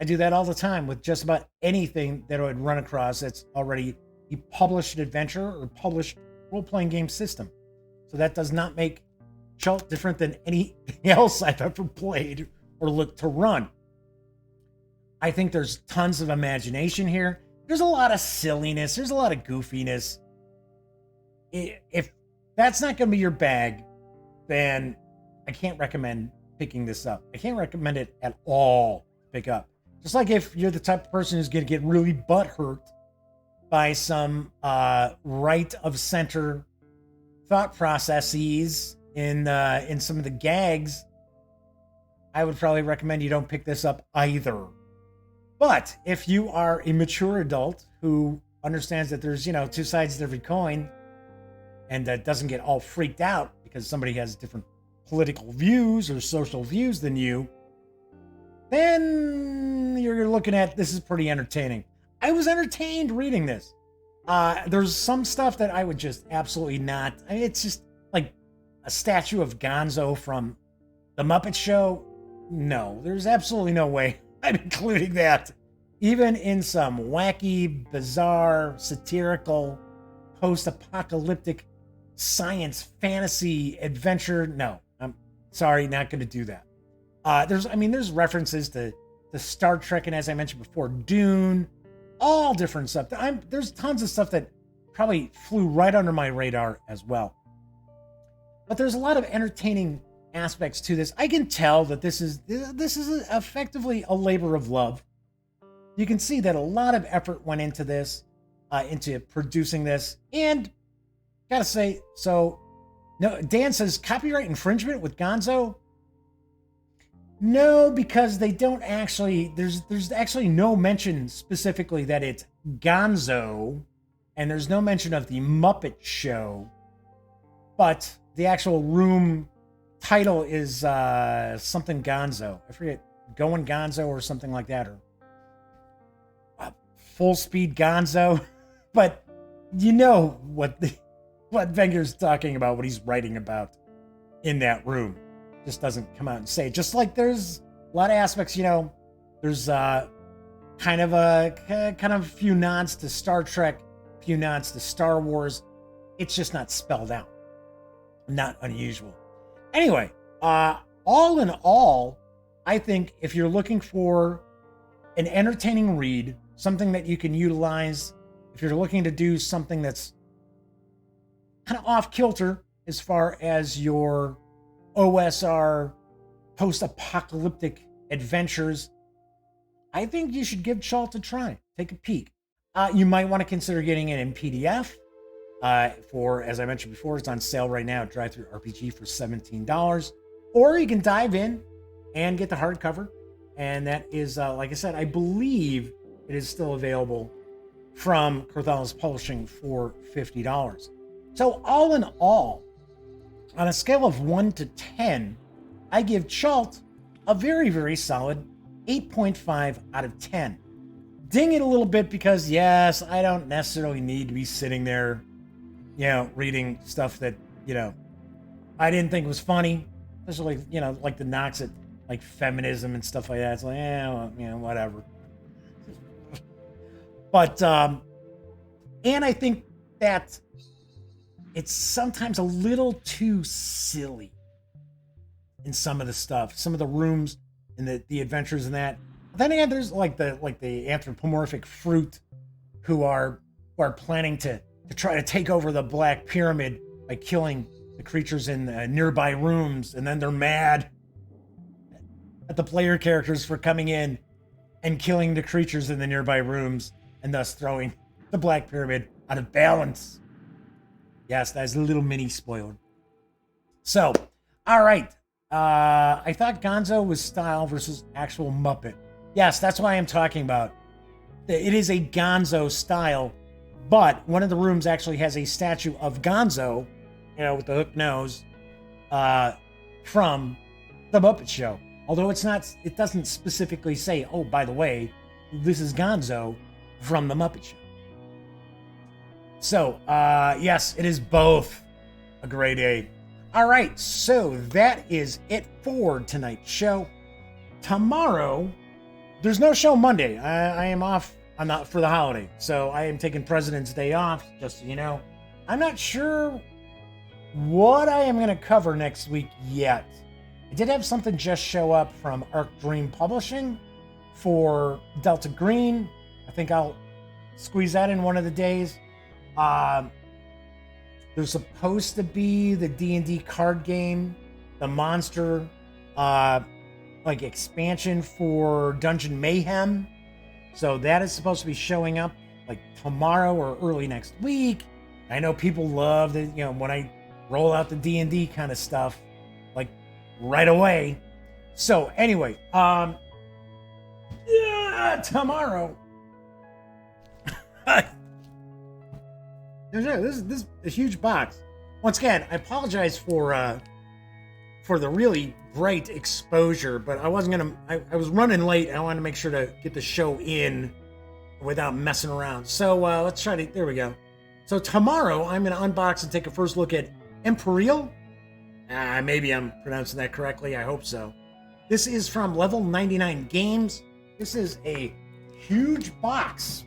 I do that all the time with just about anything that I would run across that's already a published adventure or published role-playing game system. So that does not make Chult different than anything else I've ever played or looked to run. I think there's tons of imagination here. There's a lot of silliness. There's a lot of goofiness. If that's not going to be your bag, then I can't recommend picking this up. I can't recommend it at all to pick up. Just like if you're the type of person who's going to get really butthurt by some right of center thought processes in some of the gags, I would probably recommend you don't pick this up either. But if you are a mature adult who understands that there's, two sides to every coin and doesn't get all freaked out because somebody has different political views or social views than you, then you're looking at this is pretty entertaining. I was entertained reading this. There's some stuff that I would just absolutely not. I mean, it's just like a statue of Gonzo from The Muppet Show. No, there's absolutely no way I'm including that. Even in some wacky, bizarre, satirical, post-apocalyptic science fantasy adventure. No, I'm sorry, not going to do that. There's references to Star Trek and, as I mentioned before, Dune, all different stuff. There's tons of stuff that probably flew right under my radar as well. But there's a lot of entertaining aspects to this. I can tell that this is effectively a labor of love. You can see that a lot of effort went into this, into producing this, and gotta say, so no, Dan says copyright infringement with Gonzo. No, because they don't actually. There's actually no mention specifically that it's Gonzo, and there's no mention of the Muppet Show. But the actual room title is something Gonzo. I forget, Going Gonzo or something like that, or Full Speed Gonzo. But you know what Wenger's talking about, what he's writing about in that room. Just doesn't come out and say it. Just like there's a lot of aspects, there's kind of a few nods to Star Trek, few nods to Star Wars. It's just not spelled out. Not unusual. Anyway, all in all, I think if you're looking for an entertaining read, something that you can utilize, if you're looking to do something that's kind of off kilter as far as your OSR post-apocalyptic adventures, I think you should give Chult a try. Take a peek. You might want to consider getting it in PDF. For, as I mentioned before, it's on sale right now at Drive-Thru RPG for $17. Or you can dive in and get the hardcover. And that is, like I said, I believe it is still available from Carthalis Publishing for $50. So all in all, on a scale of 1 to 10, I give Chult a very, very solid 8.5 out of 10. Ding it a little bit because, yes, I don't necessarily need to be sitting there, reading stuff that, I didn't think was funny. Especially, like the knocks at, like, feminism and stuff like that. It's like, whatever. But, and I think that it's sometimes a little too silly in some of the stuff, some of the rooms and the adventures and that. But then again, there's like the anthropomorphic fruit who are planning to try to take over the Black Pyramid by killing the creatures in the nearby rooms, and then they're mad at the player characters for coming in and killing the creatures in the nearby rooms, and thus throwing the Black Pyramid out of balance. Yes, that's a little mini spoiler. So, all right. I thought Gonzo was style versus actual Muppet. Yes, that's why I'm talking about. It is a Gonzo style, but one of the rooms actually has a statue of Gonzo, with the hook nose, from The Muppet Show. Although it doesn't specifically say, oh, by the way, this is Gonzo from The Muppet Show. So, yes, it is both a grade A. All right, so that is it for tonight's show. Tomorrow, there's no show Monday. I am off. I'm not for the holiday, so I am taking President's Day off, just so you know. I'm not sure what I am going to cover next week yet. I did have something just show up from Arc Dream Publishing for Delta Green. I think I'll squeeze that in one of the days. There's supposed to be the D&D card game, the monster, expansion for Dungeon Mayhem. So that is supposed to be showing up like tomorrow or early next week. I know people love the, when I roll out the D&D kind of stuff, like right away. So anyway, tomorrow. This is a huge box. Once again, I apologize for the really bright exposure, but I wasn't gonna. I was running late. And I wanted to make sure to get the show in without messing around. So let's try to. There we go. So tomorrow I'm gonna unbox and take a first look at Imperial. Maybe I'm pronouncing that correctly. I hope so. This is from Level 99 Games. This is a huge box.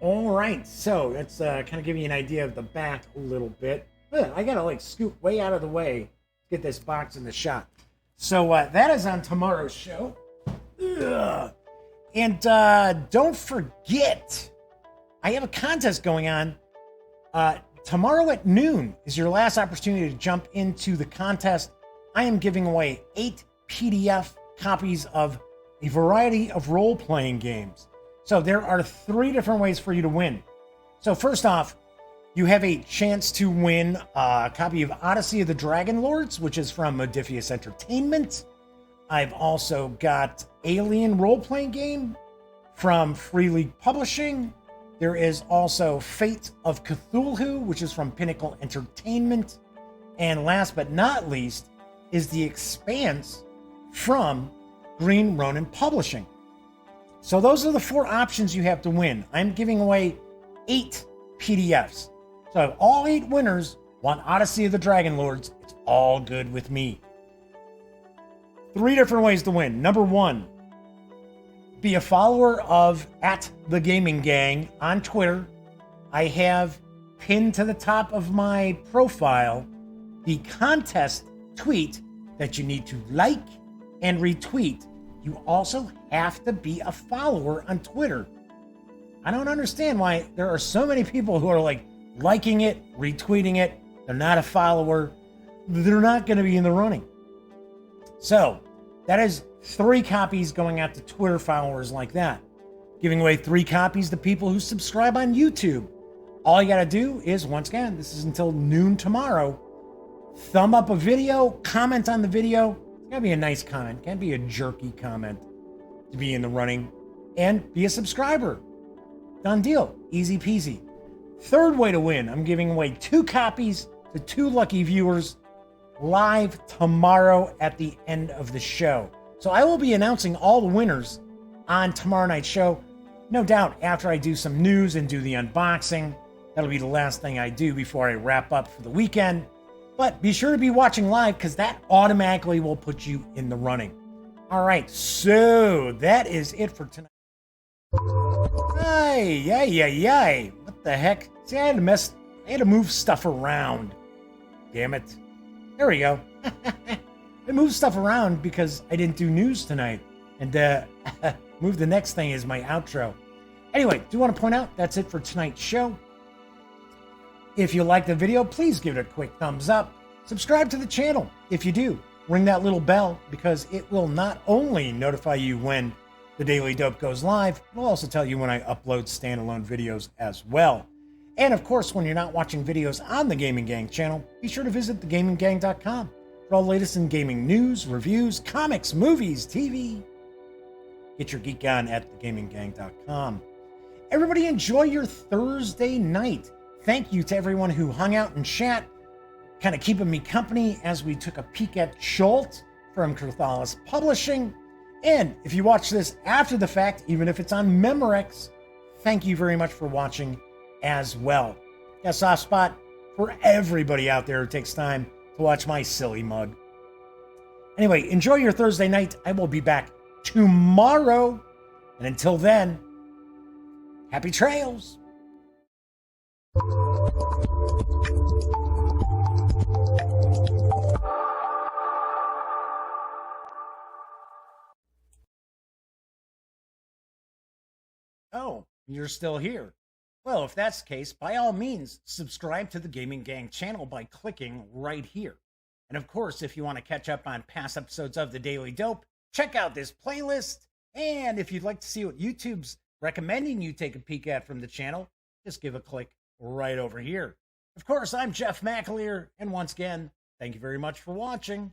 All right, so that's kind of give you an idea of the back a little bit. I gotta scoot way out of the way to get this box in the shot. So that is on tomorrow's show. Ugh. And don't forget, I have a contest going on. Tomorrow at noon is your last opportunity to jump into the contest. I am giving away 8 PDF copies of a variety of role-playing games. So there are 3 different ways for you to win. So first off, you have a chance to win a copy of Odyssey of the Dragon Lords, which is from Modiphius Entertainment. I've also got Alien role-playing game from Free League Publishing. There is also Fate of Cthulhu, which is from Pinnacle Entertainment. And last but not least is The Expanse from Green Ronin Publishing. So those are the 4 options you have to win. I'm giving away 8 PDFs. So if all 8 winners want Odyssey of the Dragon Lords, it's all good with me. 3 different ways to win. Number 1, be a follower of @thegaminggang on Twitter. I have pinned to the top of my profile the contest tweet that you need to like and retweet. You also have to be a follower on Twitter. I don't understand why there are so many people who are liking it, retweeting it. They're not a follower. They're not going to be in the running. So that is 3 copies going out to Twitter followers like that. Giving away 3 copies to people who subscribe on YouTube. All you got to do is, once again, this is until noon tomorrow, thumb up a video, comment on the video. It's got to be a nice comment. Can't be a jerky comment to be in the running. And be a subscriber. Done deal. Easy peasy. 3rd way to win, I'm giving away 2 copies to 2 lucky viewers live tomorrow at the end of the show. So I will be announcing all the winners on tomorrow night's show. No doubt after I do some news and do the unboxing. That'll be the last thing I do before I wrap up for the weekend. But be sure to be watching live because that automatically will put you in the running. All right, so that is it for tonight. Ay. What the heck? See, I had to move stuff around. Damn it. There we go. I moved stuff around because I didn't do news tonight. And move the next thing is my outro. Anyway, do want to point out that's it for tonight's show. If you like the video, please give it a quick thumbs up. Subscribe to the channel. If you do, ring that little bell because it will not only notify you when the Daily Dope goes live, it will also tell you when I upload standalone videos as well. And of course, when you're not watching videos on the Gaming Gang channel, be sure to visit thegaminggang.com for all the latest in gaming news, reviews, comics, movies, TV. Get your geek on at thegaminggang.com. Everybody enjoy your Thursday night. Thank you to everyone who hung out and chat. kind of keeping me company as we took a peek at Schultz from Carthalis Publishing. And if you watch this after the fact, even if it's on Memorex, thank you very much for watching as well. Got a soft spot for everybody out there who takes time to watch my silly mug. Anyway, enjoy your Thursday night. I will be back tomorrow. And until then, happy trails. Oh, you're still here. Well, if that's the case, by all means, subscribe to the Gaming Gang channel by clicking right here. And of course, if you want to catch up on past episodes of The Daily Dope, check out this playlist. And if you'd like to see what YouTube's recommending you take a peek at from the channel, just give a click right over here. Of course, I'm Jeff McAleer, and once again, thank you very much for watching.